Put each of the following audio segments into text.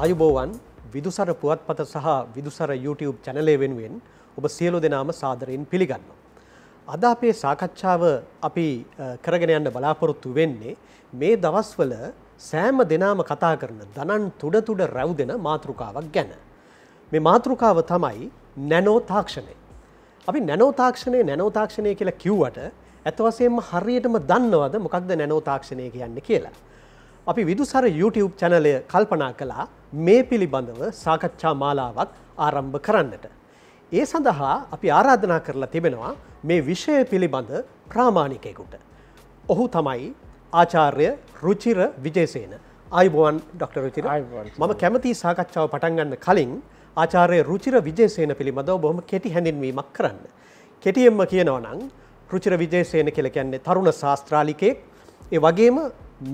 ආයුබෝවන් විදුසර පුවත්පත සහ විදුසර YouTube channel වෙනුවෙන් ඔබ සියලු දෙනාම සාදරයෙන් පිළිගන්නවා. අද අපේ සාකච්ඡාව අපි කරගෙන යන්න බලාපොරොත්තු වෙන්නේ මේ දවස්වල සෑම දිනම කතා කරන දනන් තුඩ රැව්දෙන මාතෘකාවක් ගැන. මේ මාතෘකාව තමයි නැනෝ තාක්ෂණය. අපි නැනෝ තාක්ෂණය කියලා කිව්වට ඇත්ත වශයෙන්ම හරියටම දන්නවද මොකක්ද නැනෝ තාක්ෂණය කියන්නේ කියලා? අපි විදුසර YouTube channel එක කල්පනා කළා මේ පිළිබඳව සාකච්ඡා මාලාවක් ආරම්භ කරන්නට. ඒ සඳහා අපි ආරාධනා කරලා තිබෙනවා මේ විෂය පිළිබඳ ප්‍රාමාණිකයෙකුට. ඔහු තමයි ආචාර්ය රුචිර විජේසේන. ආයුබෝවන් ඩොක්ටර් රුචිර. මම කැමති සාකච්ඡාව පටන් ගන්න කලින් ආචාර්ය රුචිර විජේසේන පිළිබඳව බොහොම කෙටි හැඳින්වීමක් කරන්න. කෙටියෙන්ම කියනවා නම් රුචිර විජේසේන කියලා කියන්නේ තරුණ ශාස්ත්‍රාලිකයෙක්. ඒ වගේම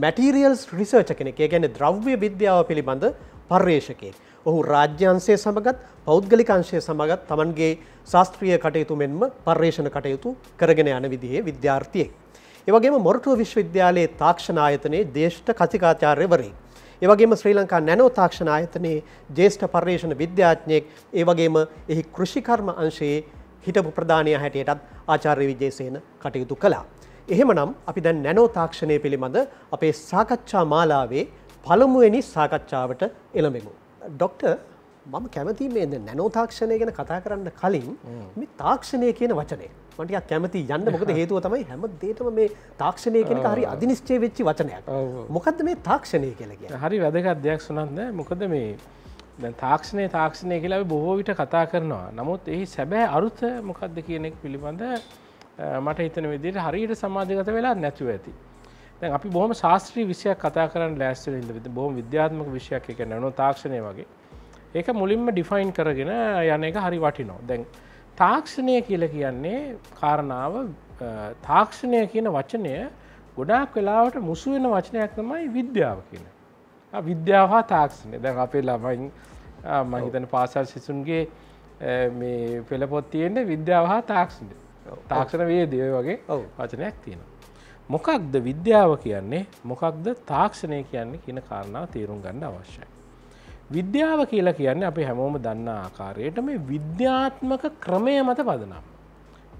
මැටීරියල්ස් රිසර්ච් කෙනෙක්. ඒ කියන්නේ ද්‍රව්‍ය විද්‍යාව පිළිබඳ පර්යේෂකයෙක්. ඔහු රාජ්‍ය අංශයේ සමගත් පෞද්ගලික අංශයේ සමගත් Tamanගේ ශාස්ත්‍රීය කටයුතු මෙන්ම පර්යේෂණ කටයුතු කරගෙන යන විදිහේ විද්‍යාර්ථියෙක්. ඒ වගේම මොරටුව විශ්වවිද්‍යාලයේ තාක්ෂණ ආයතනයේ ජ්‍යෙෂ්ඨ කතිකාචාර්යවරයෙක්. ඒ වගේම ශ්‍රී ලංකා නැනෝ තාක්ෂණ ආයතනයේ ජ්‍යෙෂ්ඨ පර්යේෂණ විද්‍යාඥයෙක්. ඒ වගේම එහි කෘෂිකර්ම අංශයේ හිටපු ප්‍රධානියා හැටියටත් ආචාර්ය විජේසේන කටයුතු කළා. එහෙමනම් අපි දැන් නැනෝ තාක්ෂණය පිළිබඳ අපේ සාකච්ඡා මාලාවේ පළමුවෙනි සාකච්ඡාවට එළඹෙමු. ඩොක්ටර් මම කැමති මේ නැනෝ තාක්ෂණය ගැන කතා කරන්න කලින් මේ තාක්ෂණය කියන වචනේ මම ටිකක් කැමති යන්න. මොකද හේතුව තමයි හැම දෙයකම මේ තාක්ෂණය කියන එක හරි අදිනිශ්චය වෙච්ච වචනයක්. මොකද්ද මේ තාක්ෂණය කියලා කියන්නේ? හරි වැදගත් දෙයක් සුනන්ද. මොකද මේ දැන් තාක්ෂණය කියලා අපි බොහෝ විට කතා කරනවා. නමුත් එහි සැබෑ අරුත මොකක්ද කියන එක පිළිබඳ මට හිතන විදිහට හරියට සමාජගත වෙලා නැතුව ඇති. දැන් අපි බොහොම ශාස්ත්‍රීය විෂයක් කතා කරන්න ලෑස්ති වෙලා ඉඳලා බොහොම විද්‍යාත්මක විෂයක් එක නැනෝ තාක්ෂණය වගේ. ඒක මුලින්ම ඩිෆයින් කරගෙන යන එක හරි වටිනවා. දැන් තාක්ෂණය කියලා කියන්නේ කාරණාව තාක්ෂණය කියන වචනය ගොඩාක් වෙලාවට මුසු වෙන වචනයක් තමයි විද්‍යාව කියන්නේ. විද්‍යාව හා තාක්ෂණය. දැන් අපේ ළමයින් මම හිතන්නේ පාසල් සිසුන්ගේ මේ පෙළ පොත් තියෙන්නේ විද්‍යාව හා තාක්ෂණය. තාක්ෂණ වේදය වගේ වචනයක් තියෙනවා. මොකක්ද විද්‍යාව කියන්නේ මොකක්ද තාක්ෂණය කියන්නේ කියන කාරණාව තේරුම් ගන්න අවශ්‍යයි. විද්‍යාව කියලා කියන්නේ අපි හැමෝම දන්නා ආකාරයට මේ විද්‍යාත්මක ක්‍රමය මත පදනම්.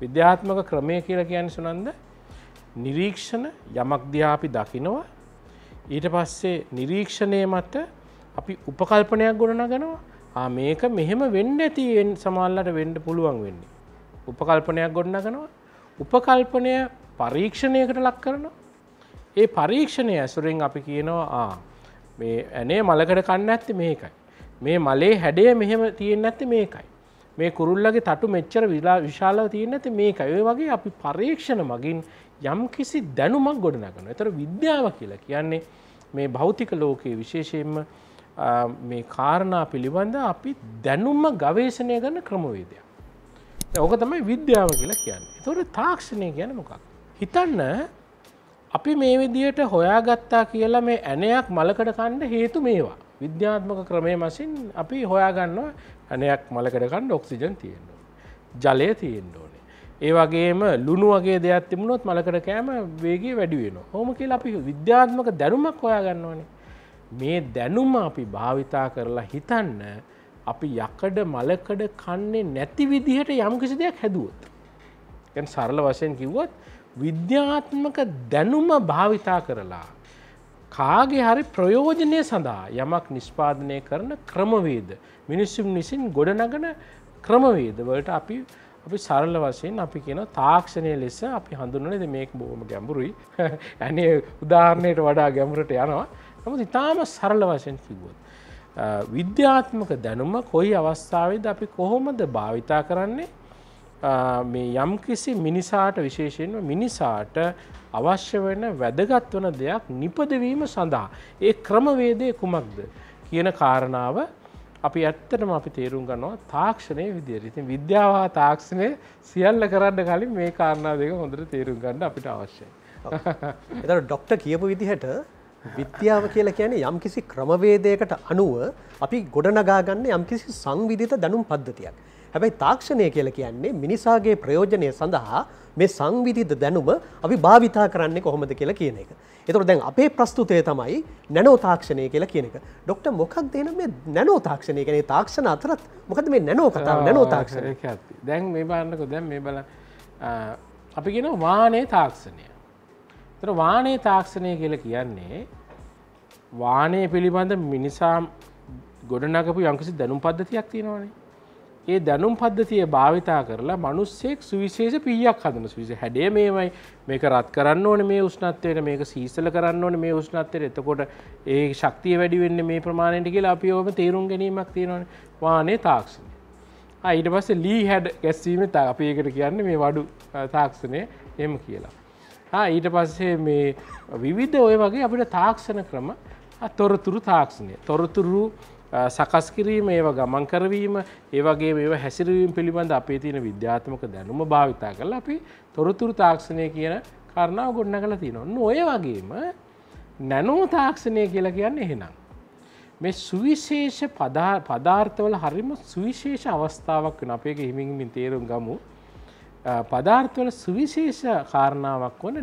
විද්‍යාත්මක ක්‍රමය කියලා කියන්නේ සුනන්ද නිරීක්ෂණ යමක් දිහා අපි දකිනවා. ඊට පස්සේ නිරීක්ෂණය මත අපි උපකල්පනයක් ගොඩනගනවා. මේක මෙහෙම වෙන්න ඇති සමහරවිට වෙන්න පුළුවන් වෙන්නේ. උපකල්පනයක් ගොඩනගනවා. උපකල්පනය පරීක්ෂණයකට ලක් කරනවා. ඒ පරීක්ෂණය ඇසුරෙන් අපි කියනවා මේ ඇනේ මලකඩ කන්න නැත්තේ මේකයි. මේ මලේ හැඩය මෙහෙම තියෙන්නේ නැත්තේ මේකයි. මේ කුරුල්ලගේ තටු මෙච්චර විශාලව තියෙන්නේ නැත්තේ මේකයි. ඔය වගේ අපි පරීක්ෂණ මගින් යම්කිසි දැනුමක් ගොඩනගනවා. ඒතර විද්‍යාව කියලා කියන්නේ මේ භෞතික ලෝකයේ විශේෂයෙන්ම මේ කාරණා පිළිබඳ අපි දැනුම ගවේෂණය කරන ක්‍රමවේදයක්. ඕක තමයි විද්‍යාව කියලා කියන්නේ. ඒතකොට තාක්ෂණය කියන්නේ මොකක්ද? හිතන්න අපි මේ විදියට හොයාගත්තා කියලා මේ ඇණයක් මලකඩ කන්න හේතු මේවා. විද්‍යාත්මක ක්‍රමයේ මසින් අපි හොයාගන්නවා ඇණයක් මලකඩ කන්න ඔක්සිජන් තියෙන්න ඕනේ. ජලය තියෙන්න ඕනේ. ඒ වගේම ලුණු වගේ දෙයක් තිබුණොත් මලකඩ කෑම වේගය වැඩි වෙනවා. කොහොම කියලා අපි විද්‍යාත්මක දැනුමක් හොයාගන්නවානේ. මේ දැනුම අපි භාවිතා කරලා හිතන්න අපි යකඩ මලකඩ කන්නේ නැති විදිහට යම්කිසි දෙයක් හැදුවොත්. කියන්නේ සරල වශයෙන් කිව්වොත් විද්‍යාත්මක දැනුම භාවිතා කරලා කාගේ හරි ප්‍රයෝජනය සඳහා යමක් නිෂ්පාදනය කරන ක්‍රමවේද මිනිසුන් විසින් ගොඩනගන ක්‍රමවේද වලට අපි සරල වශයෙන් අපි කියන තාක්ෂණය ලෙස අපි හඳුන්වන්නේ. මේක බොහොම ගැඹුරුයි. අනේ උදාහරණයට වඩා ගැඹුරට යනවා. නමුත් ඊටාම සරල වශයෙන් කිව්වොත් විද්‍යාත්මක දැනුම කොයි අවස්ථාවේද අපි කොහොමද භාවිතා කරන්නේ මේ යම්කිසි මිනිසාට විශේෂයෙන්ම මිනිසාට අවශ්‍ය වෙන වැදගත් වන දෙයක් නිපදවීම සඳහා ඒ ක්‍රමවේදය කුමක්ද කියන කාරණාව අපි ඇත්තටම අපි තේරුම් ගන්නවා තාක්ෂණයේ විදියට. ඉතින් විද්‍යාව හා තාක්ෂණය සියල්ල කරන්න කලින් මේ කාරණා දෙක හොඳට තේරුම් ගන්න අපිට අවශ්‍යයි. ඒතර ડોක්ටර් කියපු විදිහට විද්‍යාව කියලා කියන්නේ යම්කිසි ක්‍රමවේදයකට අනුව අපි ගොඩනගා ගන්න යම්කිසි සංවිධිත දැනුම් පද්ධතියක්. හැබැයි තාක්ෂණය කියලා කියන්නේ මිනිසාගේ ප්‍රයෝජනය සඳහා මේ සංවිධිත දැනුම අපි භාවිතා කරන්නේ කොහොමද කියලා කියන එක. ඒතකොට දැන් අපේ ප්‍රස්තුතය තමයි නැනෝ තාක්ෂණය කියලා කියන එක. ડોක්ටර් මොකක්ද එන මේ නැනෝ තාක්ෂණය කියන්නේ තාක්ෂණ අතරත් මොකද්ද මේ නැනෝ කතාව නැනෝ තාක්ෂණය? දැන් මේ බලන්නකෝ දැන් මේ බලන්න අපි කියනවා වාහනේ තාක්ෂණය. ඒතර වාහනේ තාක්ෂණය කියලා කියන්නේ වාහනේ පිළිබඳ මිනිසා ගොඩනගපු යම්කිසි දැනුම් පද්ධතියක් තියෙනවානේ. ඒ දැනුම් පද්ධතිය භාවිතා කරලා මිනිස්සෙක් සුවිශේෂ පීයක් හදන සුවිශේෂ හැඩය මේවයි මේක රත් කරන්න ඕනේ මේ උෂ්ණත්වයට මේක සීසල කරන්න ඕනේ මේ උෂ්ණත්වයට එතකොට ඒ ශක්තිය වැඩි වෙන්නේ මේ ප්‍රමාණයට කියලා අපි ඕම තේරුම් ගැනීමක් තියෙනවානේ වාහනේ තාක්ෂණය. ඊට පස්සේ ලී හැඩ ගැස්වීම අපි ඒකට කියන්නේ මේ වඩු තාක්ෂණය එහෙම කියලා. ඊට පස්සේ මේ විවිධ ඔය වගේ අපිට තාක්ෂණ ක්‍රම තොරතුරු තාක්ෂණය තොරතුරු සකස් කිරීම ඒව ගමන් කරවීම ඒ වගේ මේවා හැසිරවීම පිළිබඳ අපේ තියෙන විද්‍යාත්මක දැනුම භාවිතා කරලා අපි තොරතුරු තාක්ෂණය කියන කාරණාව ගොඩනගලා තියෙනවා. ඔය වගේම නැනෝ තාක්ෂණය කියලා කියන්නේ එහෙනම් මේ සුවිශේෂ පදාර්ථවල හරිම සුවිශේෂ අවස්ථාවක් වෙන අපි ඒක හිමින් තේරුම් ගමු. පදාර්ථවල සුවිශේෂ කාරණාවක් වන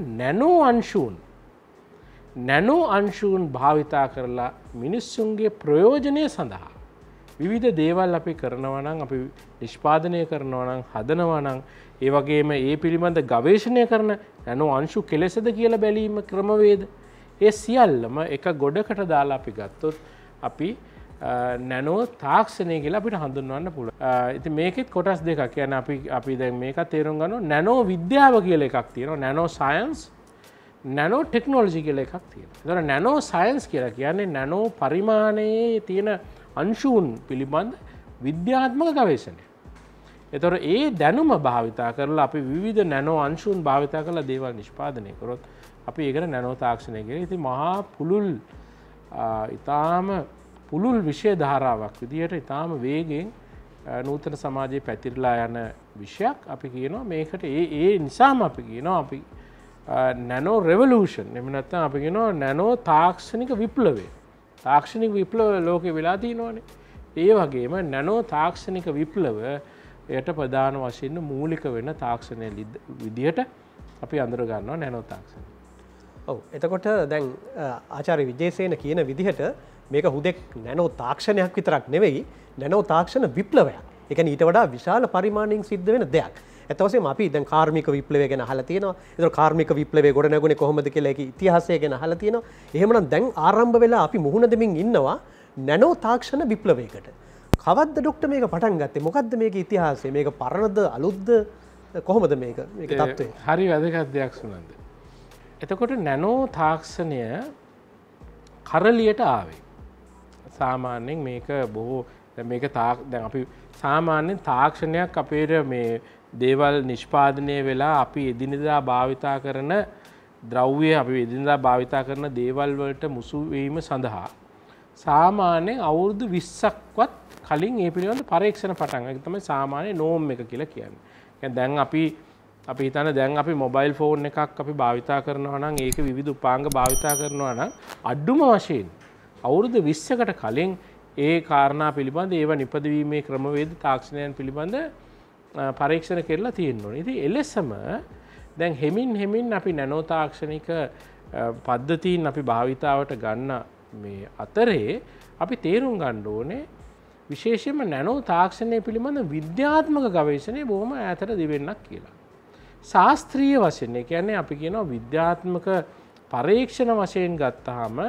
නැනෝ අංශූන් භාවිතා කරලා මිනිස්සුන්ගේ ප්‍රයෝජනය සඳහා විවිධ දේවල් අපි කරනවා නම් අපි නිෂ්පාදනය කරනවා නම් හදනවා නම් ඒ වගේම ඒ පිළිබඳ ගවේෂණය කරන නැනෝ අංශු කෙලෙසද කියලා බැලීම ක්‍රමවේද ඒ සියල්ලම එක ගොඩකට දාලා අපි ගත්තොත් අපි නැනෝ තාක්ෂණය කියලා අපිට හඳුන්වන්න පුළුවන්. ඉතින් මේකෙත් කොටස් දෙකක්. කියන්නේ අපි දැන් මේක තේරුම් ගන්නවා නැනෝ විද්‍යාව කියලා එකක් තියෙනවා. නැනෝ සයන්ස් නැනෝ ටෙක්නොලොජි කියලා එකක් තියෙනවා. ඒතර නැනෝ සයන්ස් කියලා කියන්නේ නැනෝ පරිමාණයේ තියෙන අංශුන් පිළිබඳ විද්‍යාත්මක ගවේෂණය. ඒතර ඒ දැනුම භාවිතා කරලා අපි විවිධ නැනෝ අංශුන් භාවිතා කරලා දේවල් නිෂ්පාදනය කරොත් අපි ඒකට නැනෝ තාක්ෂණය කියනවා. ඉතින් මහා ඊටාම පුළුල් විෂය ධාරාවක් විදිහට ඊටාම වේගෙන් නූතන සමාජයේ පැතිරලා යන විෂයක් අපි කියනවා මේකට ඒ නිසාම අපි කියනවා අපි නැනෝ රෙවලූෂන් එහෙම නැත්නම් අපි කියනවා නැනෝ තාක්ෂණික විප්ලවය. තාක්ෂණික විප්ලව ලෝකේ වෙලා තියෙනවානේ. ඒ වගේම නැනෝ තාක්ෂණික විප්ලවයට ප්‍රධාන වශයෙන් මූලික වෙන තාක්ෂණය විදිහට අපි අඳුර ගන්නවා නැනෝ තාක්ෂණය. ඔව්. එතකොට දැන් ආචාර්ය විජේසේන කියන විදිහට මේක හුදෙක් නැනෝ තාක්ෂණයක් විතරක් නෙවෙයි නැනෝ තාක්ෂණ විප්ලවයක්. ඒ කියන්නේ ඊට වඩා විශාල පරිමාණයෙන් සිද්ධ වෙන දෙයක්. ඇත්ත වශයෙන්ම අපි දැන් කාර්මික විප්ලවය ගැන අහලා තියෙනවා. ඒතර කාර්මික විප්ලවය ගොඩ නැගුණේ කොහොමද කියලා ඒකේ ඉතිහාසය ගැන අහලා තියෙනවා. එහෙමනම් දැන් ආරම්භ වෙලා අපි මුහුණ දෙමින් ඉන්නවා නැනෝ තාක්ෂණ විප්ලවයකට. කවද්ද ડોක්ටර් මේක පටන් ගත්තේ? මොකද්ද මේකේ ඉතිහාසය? මේක පරණද අලුත්ද? කොහොමද මේක තත්ත්වය? හරි වැදගත් දෙයක් සුනන්ද. එතකොට නැනෝ තාක්ෂණය කරලියට ආවේ. සාමාන්‍යයෙන් මේක බොහෝ මේක දැන් අපි සාමාන්‍යයෙන් තාක්ෂණයක් අපේ මේ දේවල් නිෂ්පාදනය වෙලා අපි එදිනෙදා භාවිතා කරන ද්‍රව්‍ය අපි එදිනෙදා භාවිතා කරන දේවල් වලට මුසු වීම සඳහා සාමාන්‍යයෙන් අවුරුදු 20ක්වත් කලින් ඒ පිළිබඳ පරීක්ෂණ පටන් ගන්න. ඒක තමයි සාමාන්‍ය නෝම් එක කියලා කියන්නේ. يعني දැන් අපි හිතන දැන් අපි මොබයිල් ෆෝන් එකක් අපි භාවිතා කරනවා නම් ඒක විවිධ උපාංග භාවිතා කරනවා නම් අඩුම වශයෙන් අවුරුදු 20කට කලින් ඒ කාරණා පිළිබඳ ඒව නිපදවීමේ ක්‍රමවේද තාක්ෂණයන් පිළිබඳ පරීක්ෂණ කරලා තියෙනවා. ඉතින් එලෙසම දැන් හෙමින් අපි නැනෝ තාක්ෂණික පද්ධතීන් අපි භාවිතාවට ගන්න මේ අතරේ අපි තේරුම් ගන්න ඕනේ විශේෂයෙන්ම නැනෝ තාක්ෂණය පිළිබඳ විද්‍යාත්මක ගවේෂණය බොහොම ඈතට දිවෙන්නක් කියලා. ශාස්ත්‍රීය වශයෙන් ඒ කියන්නේ අපි කියනවා විද්‍යාත්මක පරීක්ෂණ වශයෙන් ගත්තාම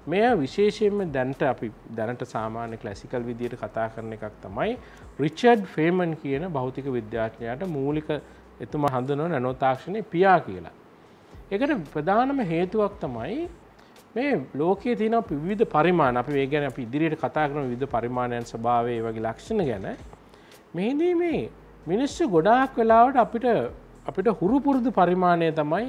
මේ විශේෂයෙන්ම දැනට සාමාන්‍ය ක්ලාසිකල් විදියට කතා කරන එකක් තමයි රිචඩ් ෆේමන් කියන භෞතික විද්‍යාඥයාට මූලික එතුමා හඳුන්වන නැනෝ තාක්ෂණයේ පියා කියලා. ඒකට ප්‍රධානම හේතුවක් තමයි මේ ලෝකයේ තියෙන විවිධ පරිමාණ අපි මේ ගැන අපි ඉදිරියට කතා කරන විවිධ පරිමාණයන් ස්වභාවය ඒ වගේ ලක්ෂණ ගැන මෙහිදී මේ මිනිස්සු ගොඩාක් වෙලාවට අපිට හුරු පුරුදු පරිමාණය තමයි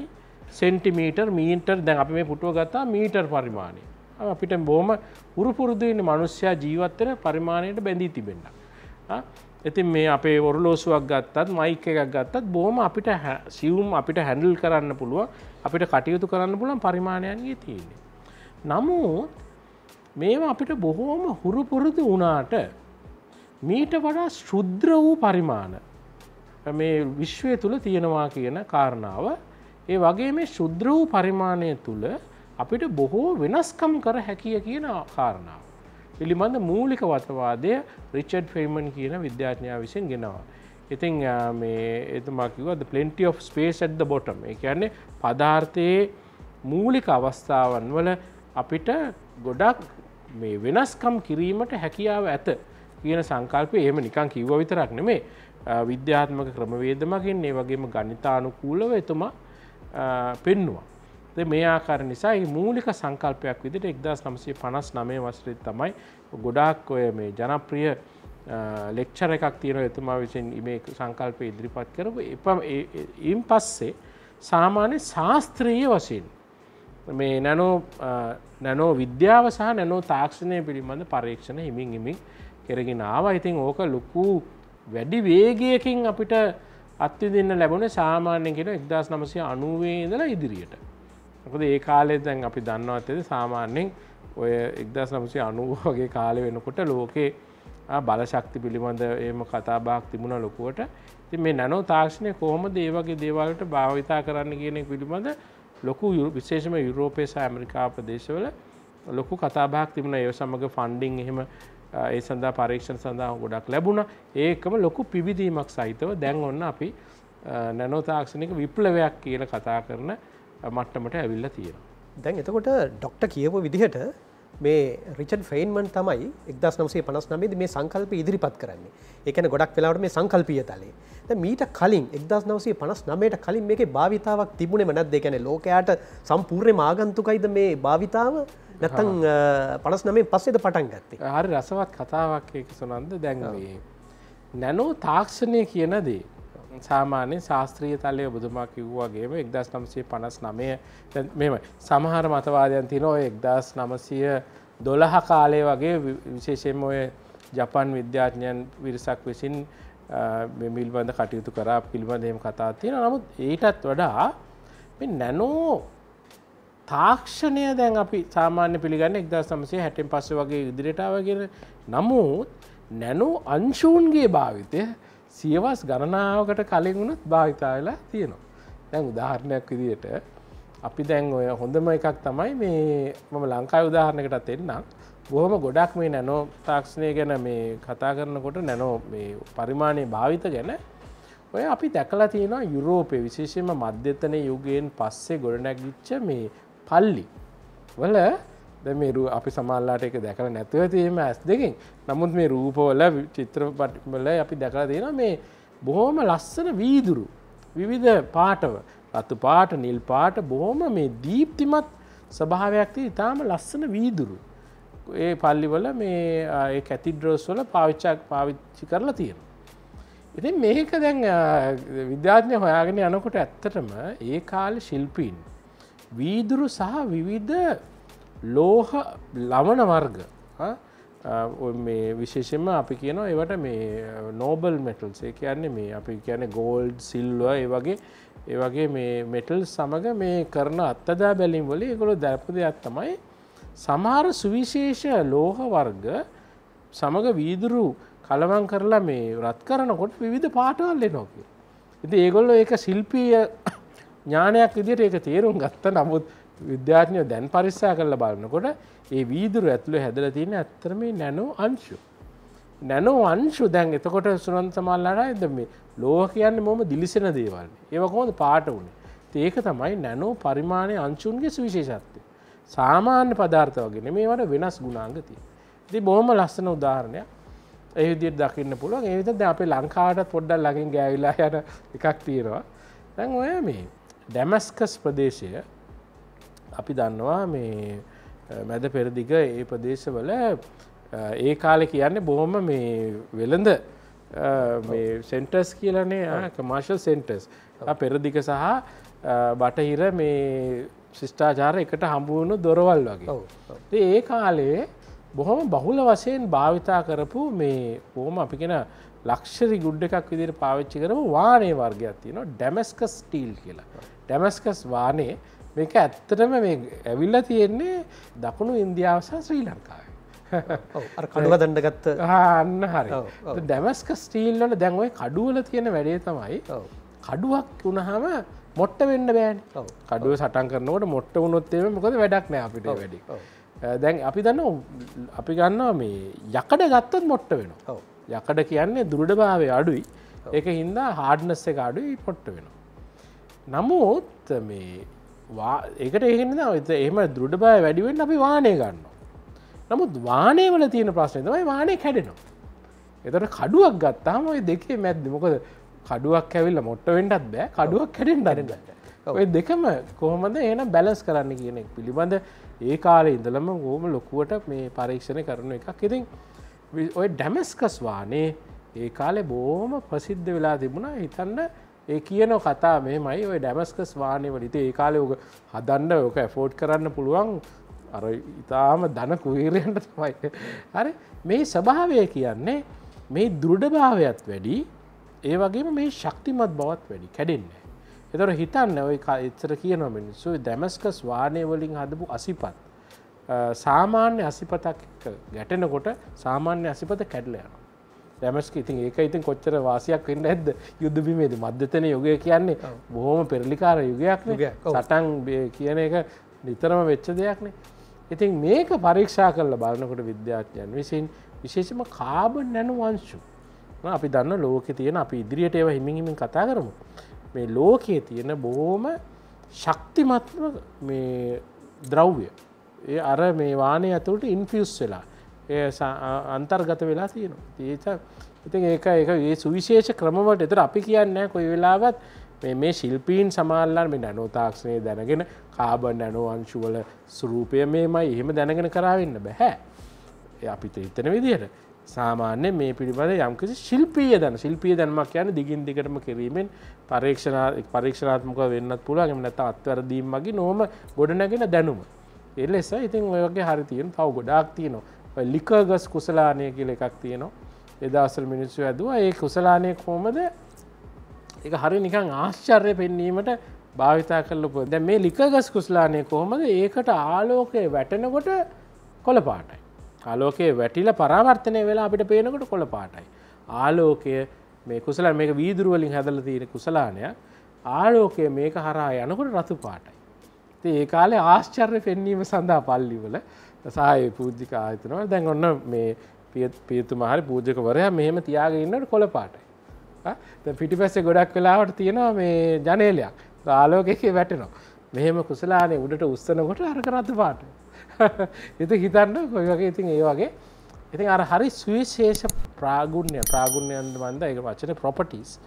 සෙන්ටිමීටර් මීටර් දැන් අපි මේ පුටුව ගත්තා මීටර් පරිමාණය. අපිට බොහොම හුරු පුරුදු වෙන මිනිස්සයා ජීවත් වෙන පරිමාණයට බැඳී තිබෙන්න. ඉතින් මේ අපේ ඔරලෝසුවක් ගත්තත් මයික් එකක් ගත්තත් බොහොම අපිට සියුම් අපිට හැන්ඩල් කරන්න පුළුවන් අපිට කටයුතු කරන්න පුළුවන් පරිමාණයන්ගේ තියෙන්නේ. නමුත් මේවා අපිට බොහොම හුරු පුරුදු වුණාට මීට වඩා ශුද්‍ර වූ පරිමාණ මේ විශ්වය තුළ තියෙනවා කියන කාරණාව. ඒ වගේ මේ ශුද්‍ර වූ පරිමාණය තුළ අපිට බොහෝ වෙනස්කම් කර හැකිය කියන කාරණාව පිළිබඳ මූලික වතවාදය රිචඩ් ෆෙයිමන් කියන විද්‍යාඥයා විසින් ගෙනවා. ඉතින් මේ එතුමා කිව්වා the plenty of space at the bottom. ඒ කියන්නේ පදාර්ථයේ මූලික අවස්ථාවන් වල අපිට ගොඩක් මේ වෙනස්කම් කිරීමට හැකියාව ඇත කියන සංකල්පය එහෙම නිකන් කිව්ව විතරක් නෙමෙයි. විද්‍යාත්මක ක්‍රමවේද මගින් ඒ වගේම ගණිතානුකූලව එතුමා පෙන්නවා. මේ ආකාර නිසා මේ මූලික සංකල්පයක් විදිහට 1959 වසරේ තමයි ගොඩාක් ඔය මේ ජනප්‍රිය ලෙක්චර් එකක් තියෙනවා එතුමා විසින් මේ සංකල්පය ඉදිරිපත් කරපු. ඊයින් පස්සේ සාමාන්‍ය ශාස්ත්‍රීය වශයෙන් මේ නැනෝ විද්‍යාව සහ නැනෝ තාක්ෂණය පිළිබඳ පරීක්ෂණ හිමින් හිමින් කරගෙන ආවා. ඉතින් ඕක ලොකු වැඩි වේගයකින් අපිට අත්විඳින්න ලැබුණේ සාමාන්‍යයෙන් කියන 1990 ඉඳලා ඉදිරියට. මොකද ඒ කාලේ දැන් අපි දන්නවත් ඇති සාමාන්‍යයෙන් ඔය 1990 වගේ කාලේ වෙනකොට ලෝකේ බල ශක්ති පිළිබඳ එහෙම කතා බහක් තිබුණා ලොකුවට. ඉතින් මේ නැනෝ තාක්ෂණය කොහොමද ඒ වගේ දේවල් වලට භාවිතා කරන්න කියන එක පිළිබඳ ලොකු විශේෂම යුරෝපයේ සහ ඇමරිකා ප්‍රදේශවල ලොකු කතා බහක් තිබුණා. ඒ සමග ෆන්ඩින් එහෙම ඒ සඳහා පරීක්ෂණ සඳහා ගොඩක් ලැබුණා. ඒකම ලොකු පිබිදීමක් සහිතව දැන් ඔන්න අපි නැනෝ තාක්ෂණික විප්ලවයක් කියලා කතා කරන මට්ටමට ඇවිල්ලා තියෙනවා. දැන් එතකොට ડોක්ටර් කියපු විදිහට මේ රිචඩ් ෆෙයින්මන් තමයි 1959 දී මේ සංකල්පය ඉදිරිපත් කරන්නේ. ඒ කියන්නේ ගොඩක් වෙලාවට මේ සංකල්පීය තලයේ. දැන් මීට කලින් 1959ට කලින් මේකේ භාවිතාවක් තිබුණේම නැද්ද? ඒ කියන්නේ ලෝකයාට සම්පූර්ණයෙන්ම ආගන්තුකයිද මේ භාවිතාව? නැත්තම් 59 පස්සේද පටන් ගත්තේ? හරි රසවත් කතාවක් ඒක සුනන්ද. දැන් මේ නැනෝ තාක්ෂණය කියන දේ සාමාන්‍ය ශාස්ත්‍රීය තලයේ ඔබතුමා කිව්වා වගේම 1959 දැන් මෙහෙම සමහර මතවාදයන් තියෙනවා ඔය 1912 කාලේ වගේ විශේෂයෙන්ම ඔය ජපාන් විද්‍යාඥයන් විරසක් විසින් මේ පිළිබඳ කටයුතු කරා පිළිබඳ එහෙම කතා තියෙනවා. නමුත් ඊටත් වඩා මේ නැනෝ තාක්ෂණය දැන් අපි සාමාන්‍ය පිළිගන්නේ 1960න් පස්සේ වගේ ඉදිරියට ආවා කියන. නමුත් නැනෝ අංශුන්ගේ භාවිතය සියවස් ගණනාවකට කලින් වුණත් භාවිතා වෙලා තියෙනවා. දැන් උදාහරණයක් විදිහට අපි දැන් ඔය හොඳම එකක් තමයි මේ මම ලංකාවේ උදාහරණයකටත් එන්නම්. බොහොම ගොඩක් මේ නැනෝ තාක්ෂණය ගැන මේ කතා කරනකොට නැනෝ මේ පරිමාණයේ භාවිත ගැන ඔය අපි දැකලා තියෙනවා යුරෝපයේ විශේෂයෙන්ම මධ්‍යතන යුගයෙන් පස්සේ ගොඩනැගිච්ච මේ පල්ලි වල දැන් මේ අපි සමහරලාට ඒක දැකලා නැතුව තියෙම ඇස් දෙකෙන්. නමුත් මේ රූපවල චිත්‍රපට වල අපි දැකලා තියෙනවා මේ බොහොම ලස්සන වීදුරු විවිධ පාටව රතු පාට නිල් පාට බොහොම මේ දීප්තිමත් ස්වභාවයක් තියෙන ඉතාම ලස්සන වීදුරු ඒ පල්ලි වල මේ ඒ කැතිඩ්‍රල්ස් වල පාවිච්චි කරලා තියෙනවා. ඉතින් මේක දැන් විද්‍යාඥයෝ හොයාගෙන යනකොට ඇත්තටම ඒ කාලේ ශිල්පීන් වීදුරු සහ විවිධ ලෝහ ලවණ වර්ග මේ විශේෂයෙන්ම අපි කියනවා ඒවට මේ නෝබල් මෙටල්ස්. ඒ කියන්නේ මේ අපි කියන්නේ ගෝල්ඩ් සිල්වර් ඒ වගේ මේ මෙටල්ස් සමග මේ කරන අත්දැක බැලීම් වල ඒගොල්ලෝ දැක්පු දෙයක් තමයි සමහර සුවිශේෂ ලෝහ වර්ග සමග වීදුරු කලවම් කරලා මේ රත් කරනකොට විවිධ පාටවල් එනවා කියලා. ඉතින් ඒගොල්ලෝ ඒක ශිල්පීය ඥානයක් විදිහට ඒක තේරුම් ගත්තා. නමුත් විද්‍යාඥයෝ දැන් පරීක්ෂා කරලා බලනකොට ඒ වීදුරු ඇතුලේ හැදලා තියෙන ඇත්තටම මේ නැනෝ අංශු. නැනෝ අංශු දැන් එතකොට සුනන්ද සමාල්ලාට මේ ලෝහ කියන්නේ මොම දිලිසෙන දේවල්. ඒවා කොහොමද පාට උනේ? ඒක තමයි නැනෝ පරිමාණයේ අංශුන්ගේ සුවිශේෂත්වය. සාමාන්‍ය පදාර්ථ වගේ නෙමෙයි ඒවට වෙනස් ගුණාංග තියෙනවා. ඉතින් බොහොම ලස්සන උදාහරණයක්. ඒ විදිහට දකින්න පුළුවන්. ඒ විදිහට දැන් අපේ ලංකාවටත් පොඩ්ඩක් ළඟින් ගෑවිලා යන එකක් තියෙනවා. දැන් ඔය මේ ඩැමස්කස් ප්‍රදේශය අපි දන්නවා මේ මැද පෙරදිග ඒ ප්‍රදේශවල ඒ කාලේ කියන්නේ බොහොම මේ වෙළඳ මේ සෙන්ටර්ස් කියලානේ කමර්ෂල් සෙන්ටර්ස්. පෙරදිග සහ බටහිර මේ ශිෂ්ටාචාර එකට හම්බ වුණු දොරවල් වගේ. ඉතින් ඒ කාලේ බොහොම බහුල වශයෙන් භාවිතා කරපු මේ බොහොම අපි කියන ලක්ෂරි ගුඩ් එකක් විදිහට පාවිච්චි කරපු වාහනේ වර්ගයක් තියෙනවා ඩැමස්කස් ස්ටීල් කියලා. ඩැමස්කස් වාහනේ මේක ඇත්තටම මේ ඇවිල්ලා තියෙන්නේ දකුණු ඉන්දියාව සහ ශ්‍රී ලංකාවේ. ඔව් අර කඩුව දණ්ඩ ගත්ත අන්න හරි. ඩැමස්කස් ස්ටීල් වල දැන් ওই කඩුවල තියෙන වැඩේ තමයි කඩුවක් වුණාම මොට්ට වෙන්න බෑනේ. කඩුව සටන් කරනකොට මොට්ට වුණොත් එහෙම මොකද වැඩක් නෑ අපිට වැඩි. දැන් අපි දන්නවා අපි ගන්නවා මේ යකඩ ගත්තොත් මොට්ට වෙනවා. යකඩ කියන්නේ දෘಢභාවය අඩුයි. ඒක හින්දා හાર્ඩ්නස් එක අඩුයි මොට්ට වෙනවා. නමුත් මේ ඒකට එහෙම දෘඩභාවය වැඩි වෙන්න අපි වාහනය ගන්නවා. නමුත් වාහනේ වල තියෙන ප්‍රශ්නේ තමයි වාහනේ කැඩෙනවා. ඒතර කඩුවක් ගත්තාම ওই දෙකේ මැද්ද මොකද කඩුවක් ඇවිල්ලා මොට්ට වෙන්නත් බෑ කඩුවක් කැඩෙන්නත් බෑ. ඔය දෙකම කොහොමද එහෙනම් බැලන්ස් කරන්න කියන එක පිළිබඳ ඒ කාලේ ඉඳලම කොහොම ලොකුවට මේ පරීක්ෂණ කරන එකක්. ඉතින් ඔය ඩැමස්කස් වාහනේ ඒ කාලේ බොහොම ප්‍රසිද්ධ වෙලා තිබුණා. හිතන්න ඒ කියන කතා මෙහෙමයි ඔය ඩැමස්කස් වාහනේ වල ඉතින් ඒ කාලේ ඔක හදන්න ඔක ඇෆෝඩ් කරන්න පුළුවන් අර ඊටාම ධන කුවීරයන්ට තමයි. හරි මේ ස්වභාවය කියන්නේ මේ දෘಢභාවයත් වැඩි ඒ වගේම මේ ශක්තිමත් බවත් වැඩි කැඩෙන්නේ නැහැ. ඒතර හිතන්න ඔය එච්චර කියනවා මිනිස්සු ඩැමස්කස් වාහනේ වලින් හදපු අසිපත් සාමාන්‍ය අසිපතක් එක්ක ගැටෙනකොට සාමාන්‍ය අසිපත කැඩලා යනවා. ඩැමස්ක ඉතින් ඒක ඉතින් කොච්චර වාසියක් වෙන්නේ නැද්ද යුද්ධ බිමේදී මධ්‍යතන යුගය කියන්නේ බොහොම පෙරලිකාර යුගයක්නේ. සටන් කියන එක නිතරම වෙච්ච දෙයක්නේ. ඉතින් මේක පරීක්ෂා කරලා බලනකොට විද්‍යාඥයන් විසින් විශේෂයෙන්ම කාබන් නැනෝ අංශු අපි දන්න ලෝකේ තියෙන අපි ඉදිරියට ඒවා හිමින් හිමින් කතා කරමු. මේ ලෝකයේ තියෙන බොහොම ශක්තිමත්ම මේ ද්‍රව්‍ය ඒ අර මේ වාහනේ ඇතුළට ඉන්ෆියුස් වෙලා ඒ අන්තර්ගත වෙලා තියෙනවා. ඉතින් ඒක ඒ සුවිශේෂ ක්‍රමවලට ඒතර අපි කියන්නේ නැහැ කොයි වෙලාවත් මේ ශිල්පීන් සමාල්ලාන මේ නැනෝ තාක්ෂණය දැනගෙන කාබන් නැනෝ අංශු වල ස්වරූපය මේමයි එහෙම දැනගෙන කරා වෙන්න බෑ. ඒ අපිට හිතන විදිහට සාමාන්‍ය මේ පිළිබඳ යම්කිසි ශිල්පීය දැනුමක් කියන්නේ දිගින් දිගටම කිරීමෙන් පරීක්ෂණාත්මකව වෙන්නත් පුළුවන්. එහෙම නැත්නම් අත්වැරදීම් වගේ නොම ගොඩනැගෙන දැනුම. ඒ ලෙස ඉතින් ඔය වගේ හරි තියෙන තව ගොඩාක් තියෙනවා. ඔය ලිකර්ගස් කුසලානය කියලා එකක් තියෙනවා. ඒ දවස්වල මිනිස්සු ඇදුවා ඒ කුසලානය කොහමද ඒක හරිය නිකන් ආශ්චර්ය පෙන්වීමට භාවිතා කරලා දැන් මේ ලිකර්ගස් කුසලානය කොහමද ඒකට ආලෝකය වැටෙනකොට කොළ පාටයි. ආලෝකයේ වැටිලා පරාවර්තනය වෙලා අපිට පේනකොට කොළ පාටයි. ආලෝකය මේ කුසලාන මේක වීදුරු වලින් හැදලා තියෙන කුසලානයක්. ආලෝකය මේක හරහා යනකොට රතු පාටයි. ඉතින් ඒ කාලේ ආශ්චර්ය පෙන්වීම සඳහා පල්ලිවල සායේ පූජික ආයතනවල දැන් ඔන්න මේ පියතුමා හරි පූජකවරයා මෙහෙම තියාගෙන ඉන්නකොට කොළ පාටයි. දැන් පිටිපස්සේ ගොඩක් වෙලාවට තියෙනවා මේ ජනේලයක්. ආලෝකයේ වැටෙනවා. මෙහෙම කුසලානේ උඩට උස්සනකොට අරක රතු පාටයි. ඉතින් හිතන්න කොයි වගේ ඉතින් ඒ වගේ ඉතින් අර හරි සුවිශේෂ ප්‍රාගුණ්‍යයන්ද මන්ද ඒක වචනේ ප්‍රොපර්ටිස්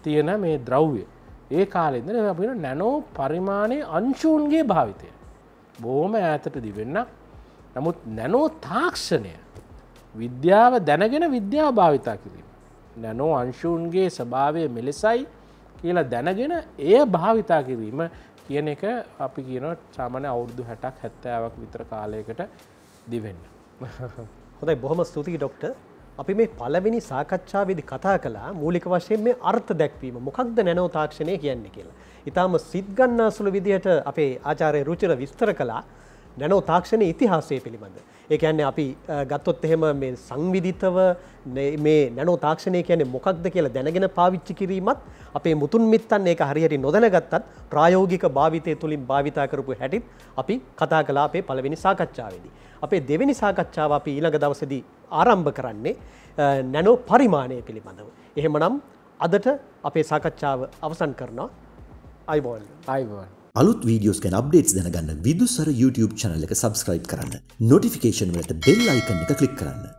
තියෙන මේ ද්‍රව්‍ය ඒ කාලේ ඉඳන් අපි කියන නැනෝ පරිමාණයේ අංශුන්ගේ භාවිතය බොහොම ඈතට දිවෙන්න. නමුත් නැනෝ තාක්ෂණය විද්‍යාව දැනගෙන විද්‍යාව භාවිතා කිරීම. නැනෝ අංශුන්ගේ ස්වභාවය මෙලෙසයි කියලා දැනගෙන එය භාවිතා කිරීම කියන එක අපි කියනවා සාමාන්‍ය අවුරුදු 60ක් 70ක් විතර කාලයකට දිවෙන්න. හොඳයි බොහොම ස්තුතියි ડોක්ටර්. අපි මේ පළවෙනි සාකච්ඡාවේදී කතා කළා මූලික වශයෙන් මේ අර්ථ දැක්වීම මොකක්ද නැනෝ තාක්ෂණය කියන්නේ කියලා. ඊටාම සිත් ගන්නාසුළු විදිහට අපේ ආචාර්ය රුචිර විස්තර කළා නැනෝ තාක්ෂණයේ ඉතිහාසය පිළිබඳ. ඒ කියන්නේ අපි ගත්තොත් එහෙම මේ සංවිධිතව මේ නැනෝ තාක්ෂණය කියන්නේ මොකක්ද කියලා දැනගෙන පාවිච්චි කිරීමත් අපේ මුතුන් මිත්තන් ඒක හරියට නොදැනගත්තත් ප්‍රායෝගික භාවිතය තුලින් භාවිතා කරපු හැටිත් අපි කතා කළා අපේ පළවෙනි සාකච්ඡාවේදී. අපේ දෙවෙනි සාකච්ඡාව අපි ඊළඟ දවසේදී ආරම්භ කරන්නේ නැනෝ පරිමාණය පිළිබඳව. එහෙමනම් අදට අපේ සාකච්ඡාව අවසන් කරනවා. අයිබෝන්. අලුත් වීඩියෝස් ගැන අප්ඩේට්ස් දැනගන්න විදුසර YouTube channel එක subscribe කරන්න. notification වලට bell icon එක click කරන්න.